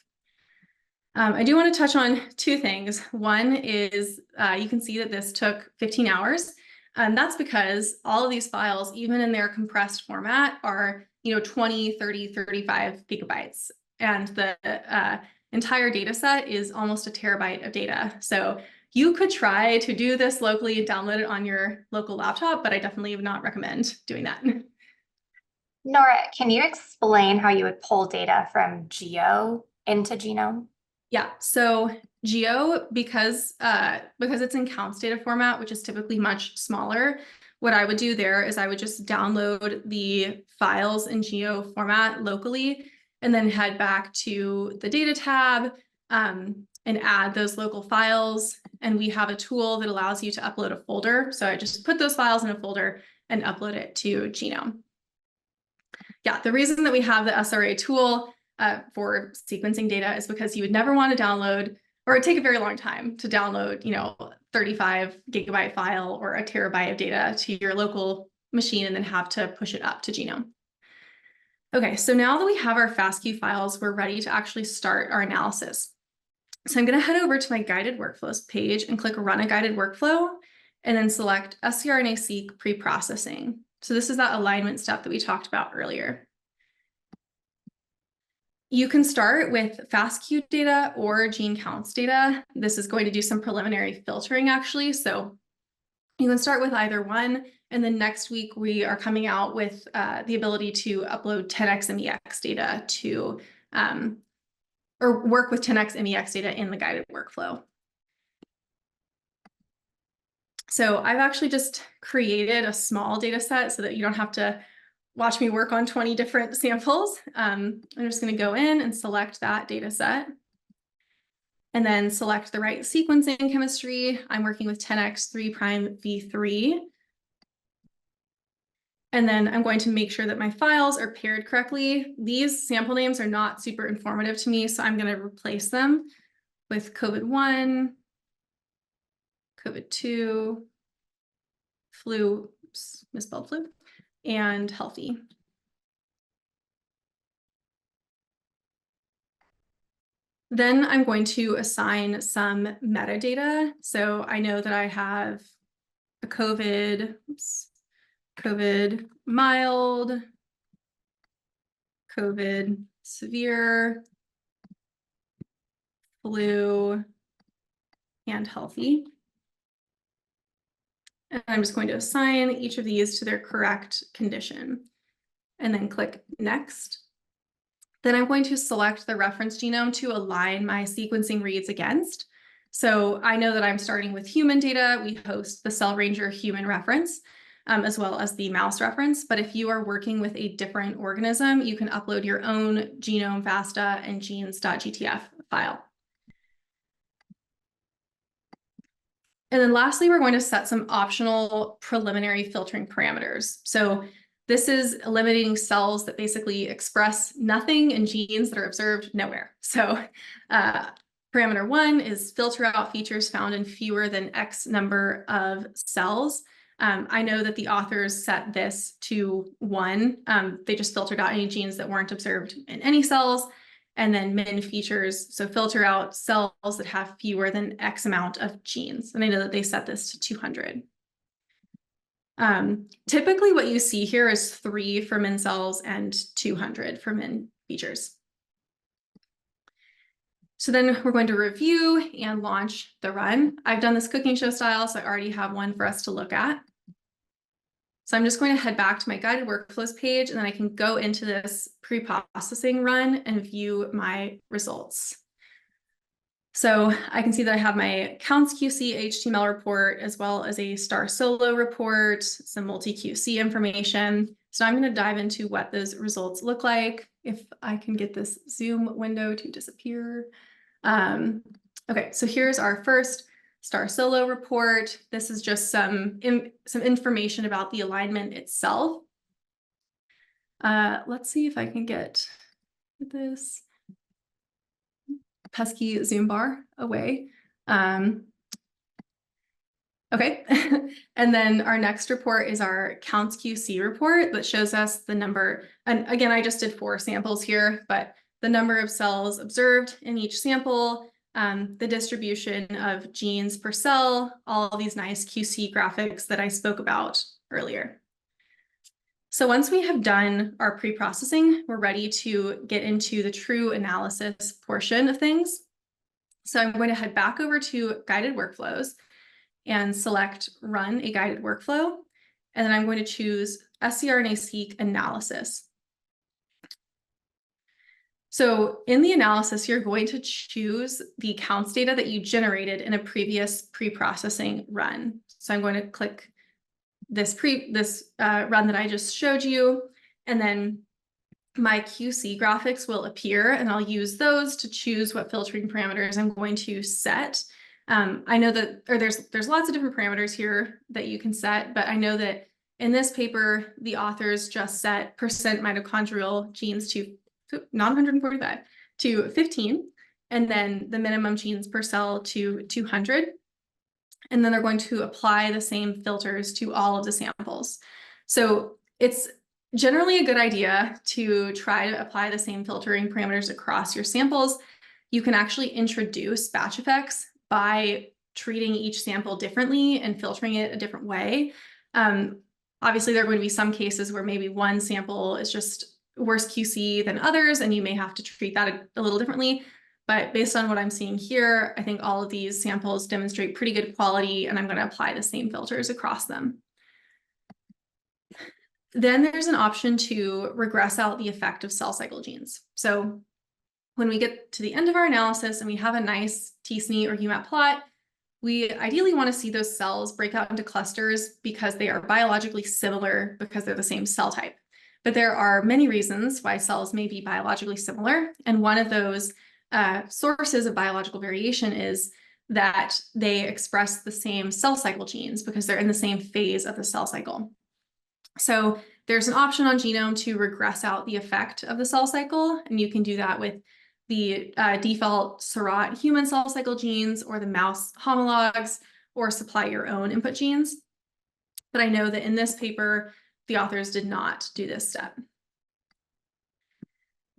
I do want to touch on two things. One is you can see that this took 15 hours. And that's because all of these files, even in their compressed format, are 20, 30, 35 gigabytes. And the entire data set is almost a terabyte of data. So you could try to do this locally and download it on your local laptop, but I definitely would not recommend doing that. Nora, can you explain how you would pull data from GEO into Genome? Yeah, so GEO, because it's in counts data format, which is typically much smaller, what I would do there is I would just download the files in GEO format locally and then head back to the data tab and add those local files. And we have a tool that allows you to upload a folder. So I just put those files in a folder and upload it to Genome. Yeah, the reason that we have the SRA tool for sequencing data is because you would never want to download, or it'd take a very long time to download, 35 gigabyte file or a terabyte of data to your local machine and then have to push it up to Genome. Okay, so now that we have our FASTQ files, we're ready to actually start our analysis. So I'm going to head over to my guided workflows page and click Run a Guided Workflow, and then select scRNA-seq pre-processing. So this is that alignment step that we talked about earlier. You can start with FASTQ data or gene counts data. This is going to do some preliminary filtering actually. So you can start with either one. And then next week we are coming out with the ability to upload 10x MEX data to, or work with 10x MEX data in the guided workflow. So I've actually just created a small data set so that you don't have to watch me work on 20 different samples. I'm just going to go in and select that data set and then select the right sequencing chemistry. I'm working with 10x 3'V3. And then I'm going to make sure that my files are paired correctly. These sample names are not super informative to me, so I'm going to replace them with COVID-1, COVID-2, flu, oops, misspelled flu, and healthy. Then I'm going to assign some metadata. So I know that I have a COVID mild, COVID severe, flu, and healthy. And I'm just going to assign each of these to their correct condition and then click Next. Then I'm going to select the reference genome to align my sequencing reads against. So I know that I'm starting with human data. We host the Cell Ranger human reference, as well as the mouse reference. But if you are working with a different organism, you can upload your own genome, FASTA, and genes.gtf file. And then lastly, we're going to set some optional preliminary filtering parameters. So this is eliminating cells that basically express nothing and genes that are observed nowhere. So parameter 1 is filter out features found in fewer than X number of cells. I know that the authors set this to 1. They just filtered out any genes that weren't observed in any cells. And then min features, so filter out cells that have fewer than X amount of genes. And I know that they set this to 200. Typically what you see here is 3 for min cells and 200 for min features. So then we're going to review and launch the run. I've done this cooking show style, so I already have one for us to look at. So I'm just going to head back to my guided workflows page, and then I can go into this pre-processing run and view my results. So I can see that I have my counts QC HTML report, as well as a star solo report, some multi-QC information. So I'm going to dive into what those results look like, if I can get this Zoom window to disappear. Okay, so here's our first star solo report. This is just some information about the alignment itself. Let's see if I can get this pesky Zoom bar away. Okay, and then our next report is our counts QC report that shows us the number. And again, I just did 4 samples here, but the number of cells observed in each sample, the distribution of genes per cell, all of these nice QC graphics that I spoke about earlier. So once we have done our pre-processing, we're ready to get into the true analysis portion of things. So I'm going to head back over to guided workflows and select Run a Guided Workflow. And then I'm going to choose scRNA-seq analysis. So in the analysis, you're going to choose the counts data that you generated in a previous pre-processing run. So I'm going to click this run that I just showed you, and then my QC graphics will appear, and I'll use those to choose what filtering parameters I'm going to set. I know that, or there's lots of different parameters here that you can set, but I know that in this paper, the authors just set percent mitochondrial genes to not 145 to 15, and then the minimum genes per cell to 200. And then they're going to apply the same filters to all of the samples. So it's generally a good idea to try to apply the same filtering parameters across your samples. You can actually introduce batch effects by treating each sample differently and filtering it a different way. Obviously, there are going to be some cases where maybe one sample is just worse QC than others, and you may have to treat that a little differently. But based on what I'm seeing here, I think all of these samples demonstrate pretty good quality, and I'm going to apply the same filters across them. Then there's an option to regress out the effect of cell cycle genes. So when we get to the end of our analysis and we have a nice t-SNE or UMAP plot, we ideally want to see those cells break out into clusters because they are biologically similar because they're the same cell type. But there are many reasons why cells may be biologically similar. And one of those sources of biological variation is that they express the same cell cycle genes because they're in the same phase of the cell cycle. So there's an option on Genome to regress out the effect of the cell cycle, and you can do that with the default Seurat human cell cycle genes or the mouse homologs, or supply your own input genes. But I know that in this paper, the authors did not do this step.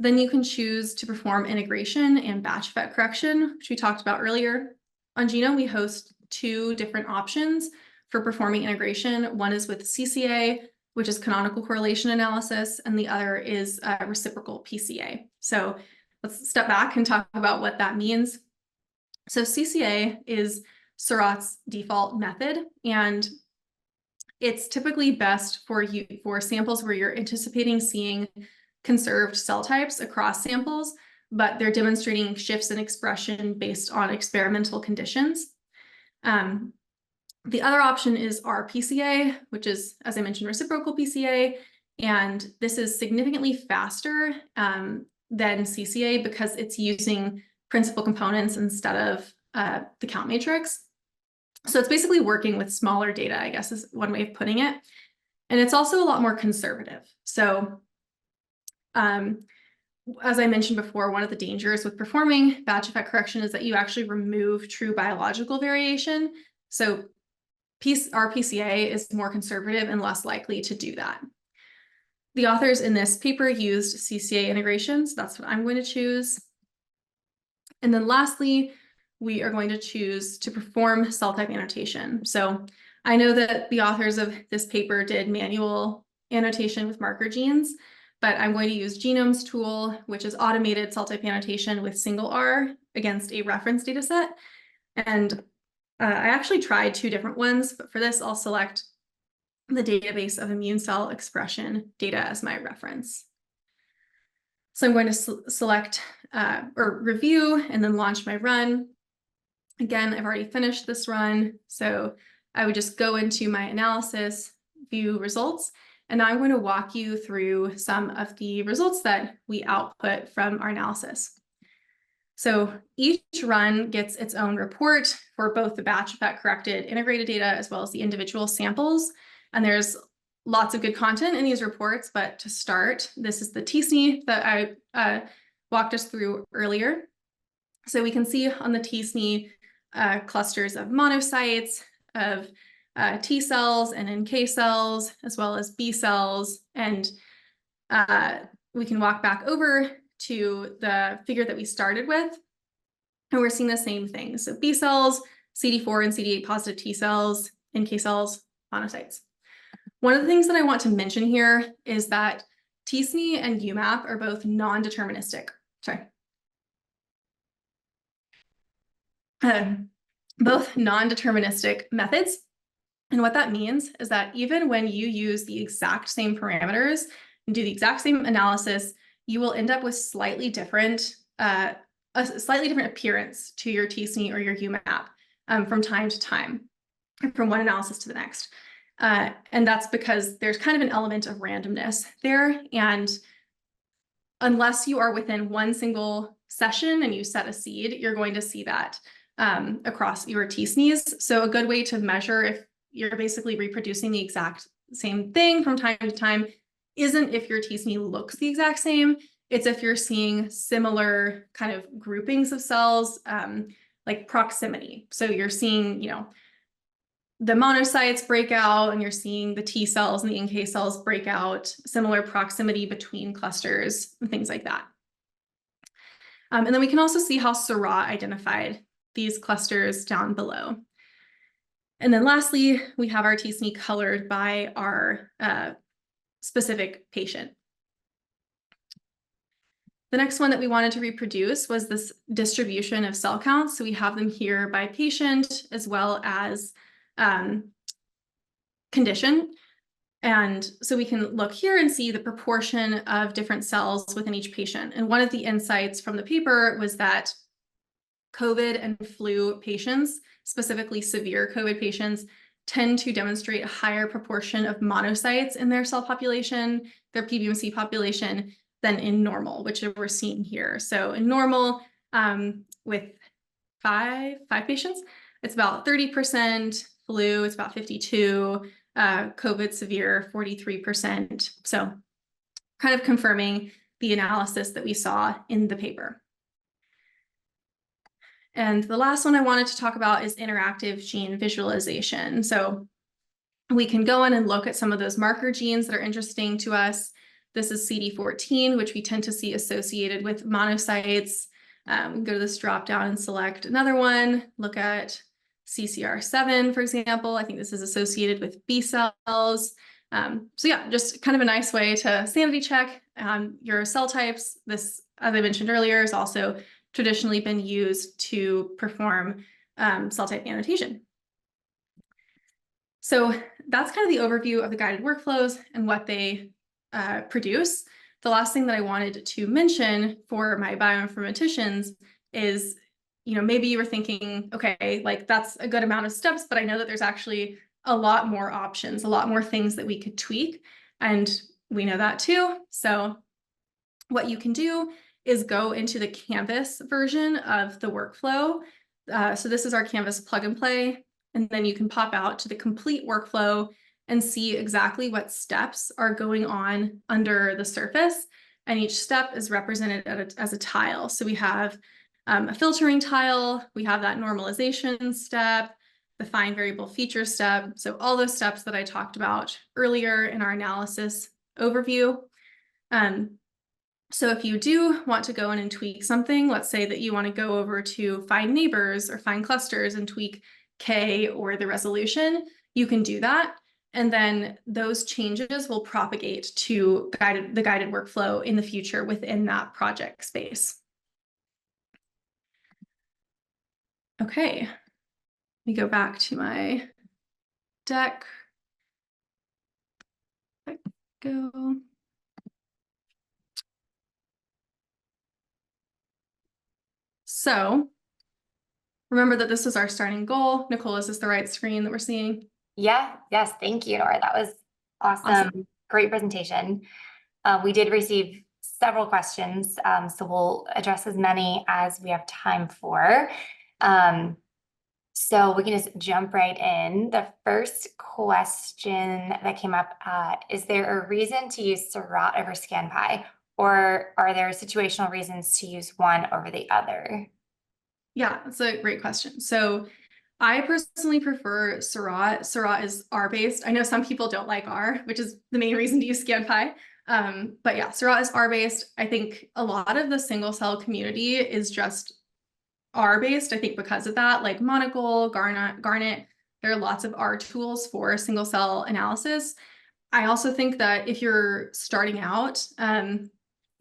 Then you can choose to perform integration and batch effect correction, which we talked about earlier. On Genome, we host two different options for performing integration. One is with CCA, which is canonical correlation analysis, and the other is reciprocal PCA. So let's step back and talk about what that means. So CCA is Seurat's default method, and it's typically best for samples where you're anticipating seeing conserved cell types across samples, but they're demonstrating shifts in expression based on experimental conditions. The other option is rPCA, which is, as I mentioned, reciprocal PCA, and this is significantly faster than CCA because it's using principal components instead of the count matrix. So it's basically working with smaller data, I guess is one way of putting it. And it's also a lot more conservative. So as I mentioned before, one of the dangers with performing batch effect correction is that you actually remove true biological variation. So rPCA is more conservative and less likely to do that. The authors in this paper used CCA integration, so that's what I'm going to choose. And then lastly, we are going to choose to perform cell type annotation. So I know that the authors of this paper did manual annotation with marker genes, but I'm going to use Genome's tool, which is automated cell type annotation with single R against a reference data set. And I actually tried two different ones, but for this, I'll select the database of immune cell expression data as my reference. So I'm going to select or review and then launch my run. Again, I've already finished this run, so I would just go into my analysis, view results, and now I'm going to walk you through some of the results that we output from our analysis. So each run gets its own report for both the batch effect corrected integrated data as well as the individual samples. And there's lots of good content in these reports, but to start, this is the t-SNE that I walked us through earlier. So we can see on the t-SNE clusters of monocytes, of T cells and NK cells, as well as B cells. And we can walk back over to the figure that we started with, and we're seeing the same thing. So B cells, CD4 and CD8 positive T cells, NK cells, monocytes. One of the things that I want to mention here is that t-SNE and UMAP are both non-deterministic. Both non-deterministic methods. And what that means is that even when you use the exact same parameters and do the exact same analysis, you will end up with a slightly different appearance to your t-SNE or your UMAP from time to time, from one analysis to the next. And that's because there's kind of an element of randomness there. And unless you are within one single session and you set a seed, you're going to see that across your t-SNEs. So a good way to measure if you're basically reproducing the exact same thing from time to time isn't if your t-SNE looks the exact same, it's if you're seeing similar kind of groupings of cells, like proximity. So you're seeing, the monocytes break out, and you're seeing the T cells and the NK cells break out, similar proximity between clusters, and things like that. And then we can also see how SRA identified these clusters down below. And then lastly, we have our t-SNE colored by our specific patient. The next one that we wanted to reproduce was this distribution of cell counts. So we have them here by patient as well as condition. And so we can look here and see the proportion of different cells within each patient. And one of the insights from the paper was that COVID and flu patients, specifically severe COVID patients, tend to demonstrate a higher proportion of monocytes in their cell population, their PBMC population, than in normal, which we're seeing here. So in normal, with five patients, it's about 30%, flu, it's about 52%, COVID severe, 43%. So kind of confirming the analysis that we saw in the paper. And the last one I wanted to talk about is interactive gene visualization. So we can go in and look at some of those marker genes that are interesting to us. This is CD14, which we tend to see associated with monocytes. We can go to this drop down and select another one, look at CCR7, for example. I think this is associated with B cells. So yeah, just kind of a nice way to sanity check your cell types. This, as I mentioned earlier, has also traditionally been used to perform cell type annotation. So that's kind of the overview of the guided workflows and what they produce. The last thing that I wanted to mention for my bioinformaticians is, maybe you were thinking, okay, like that's a good amount of steps, but I know that there's actually a lot more options, a lot more things that we could tweak. And we know that too. So what you can do is go into the Canvas version of the workflow. So this is our Canvas plug and play. And then you can pop out to the complete workflow and see exactly what steps are going on under the surface. And each step is represented as a tile. So we have a filtering tile, we have that normalization step, the find variable feature step. So all those steps that I talked about earlier in our analysis overview. So if you do want to go in and tweak something, let's say that you want to go over to find neighbors or find clusters and tweak K or the resolution, you can do that. And then those changes will propagate to the guided workflow in the future within that project space. Okay, let me go back to my deck. Go. So remember that this was our starting goal. Nicole, is this the right screen that we're seeing? Yeah, yes, thank you, Nora. That was awesome. Great presentation. We did receive several questions, so we'll address as many as we have time for. So we can just jump right in. The first question that came up, is there a reason to use SRA over ScanPy, or are there situational reasons to use one over the other? Yeah, that's a great question. So I personally prefer SRA. SRA is R-based. I know some people don't like R, which is the main reason to use ScanPy. But yeah, SRA is R-based. I think a lot of the single cell community is just R-based, I think because of that, like Monocle, Garnet, there are lots of R tools for single cell analysis. I also think that if you're starting out,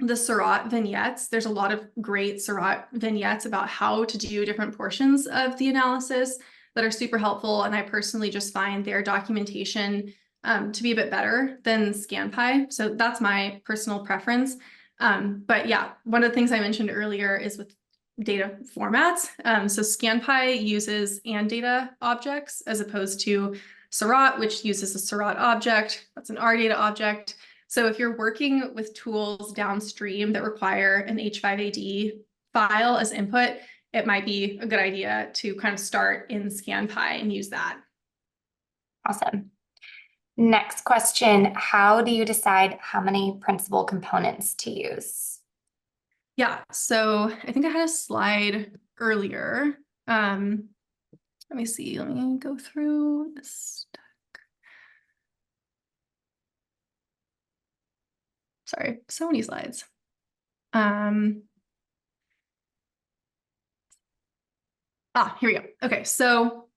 the SRA vignettes, there's a lot of great SRA vignettes about how to do different portions of the analysis that are super helpful. And I personally just find their documentation to be a bit better than ScanPy. So that's my personal preference. But yeah, one of the things I mentioned earlier is with data formats. So ScanPy uses and data objects as opposed to SRA, which uses a SRA object. That's an R data object. So if you're working with tools downstream that require an H5AD file as input, it might be a good idea to kind of start in ScanPy and use that. Awesome. Next question, how do you decide how many principal components to use? Yeah, so I think I had a slide earlier. Let me see, let me go through this. Sorry, so many slides. Here we go. Okay, so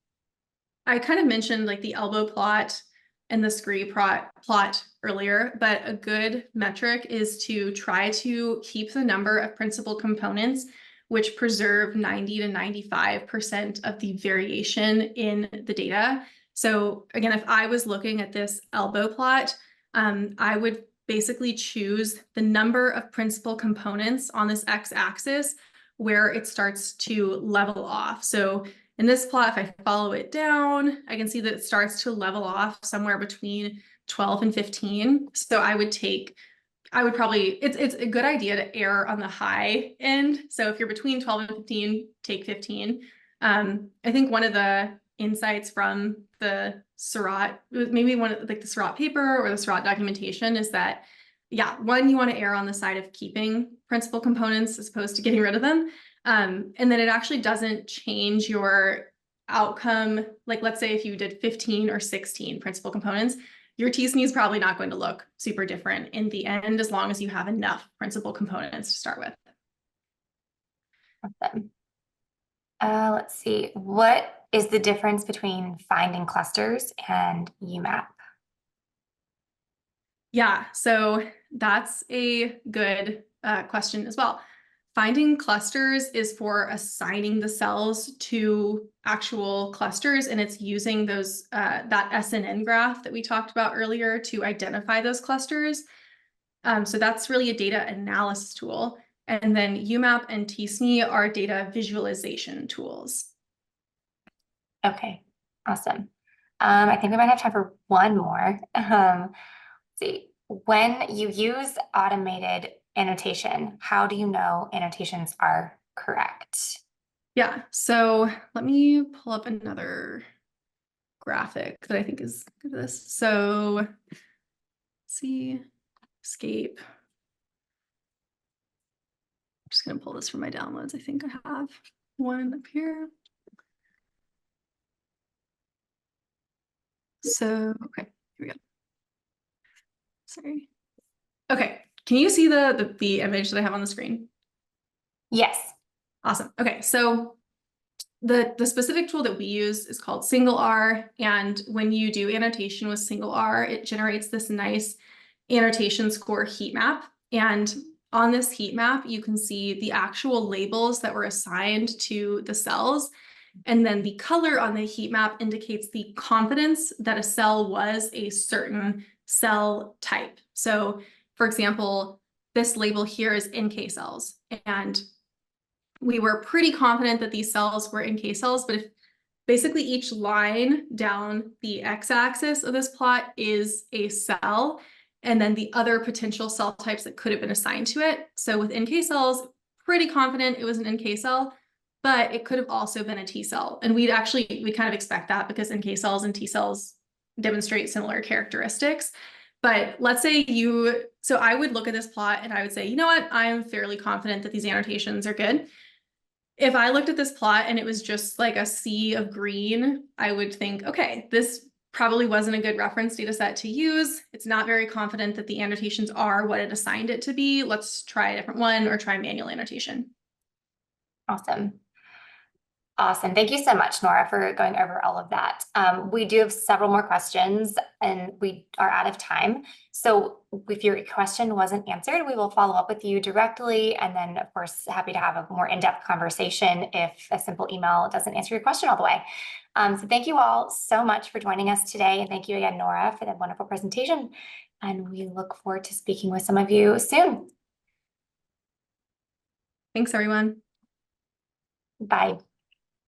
I kind of mentioned like the elbow plot and the scree plot earlier, but a good metric is to try to keep the number of principal components which preserve 90 to 95% of the variation in the data. So again, if I was looking at this elbow plot, I would basically choose the number of principal components on this x-axis where it starts to level off. So in this plot, if I follow it down, I can see that it starts to level off somewhere between 12 and 15. So I would probably, it's a good idea to err on the high end. So if you're between 12 and 15, take 15. I think one of the insights from the SRA, maybe one of like the SRA paper or the SRA documentation is that, yeah, one, you want to err on the side of keeping principal components as opposed to getting rid of them. And then it actually doesn't change your outcome. Like, let's say if you did 15 or 16 principal components, your t-SNE is probably not going to look super different in the end, as long as you have enough principal components to start with. Awesome. Let's see, what is the difference between finding clusters and UMAP? Yeah, so that's a good question as well. Finding clusters is for assigning the cells to actual clusters, and it's using those that SNN graph that we talked about earlier to identify those clusters. So that's really a data analysis tool. And then UMAP and t-SNE are data visualization tools. Okay, awesome. I think we might have time for one more. Let's see, when you use automated annotation, how do you know annotations are correct? Yeah, so let me pull up another graphic that I think is good for this. So let's see, escape. I'm just gonna pull this from my downloads. I think I have one up here. So, okay, here we go. Sorry. Okay, can you see the image that I have on the screen? Yes. Awesome. Okay, so the specific tool that we use is called scR, and when you do annotation with scR, it generates this nice annotation score heat map. And on this heat map, you can see the actual labels that were assigned to the cells. And then the color on the heat map indicates the confidence that a cell was a certain cell type. So for example, this label here is NK cells. And we were pretty confident that these cells were NK cells, but if basically each line down the x-axis of this plot is a cell, and then the other potential cell types that could have been assigned to it. So with NK cells, pretty confident it was an NK cell, but it could have also been a T cell. And we kind of expect that because NK cells and T cells demonstrate similar characteristics. But let's say so I would look at this plot and I would say, you know what, I'm fairly confident that these annotations are good. If I looked at this plot and it was just like a sea of green, I would think, okay, this probably wasn't a good reference data set to use. It's not very confident that the annotations are what it assigned it to be. Let's try a different one or try manual annotation. Awesome. Awesome. Thank you so much, Nora, for going over all of that. We do have several more questions and we are out of time. So if your question wasn't answered, we will follow up with you directly. And then, of course, happy to have a more in-depth conversation if a simple email doesn't answer your question all the way. So thank you all so much for joining us today. And thank you again, Nora, for that wonderful presentation. And we look forward to speaking with some of you soon. Thanks, everyone. Bye.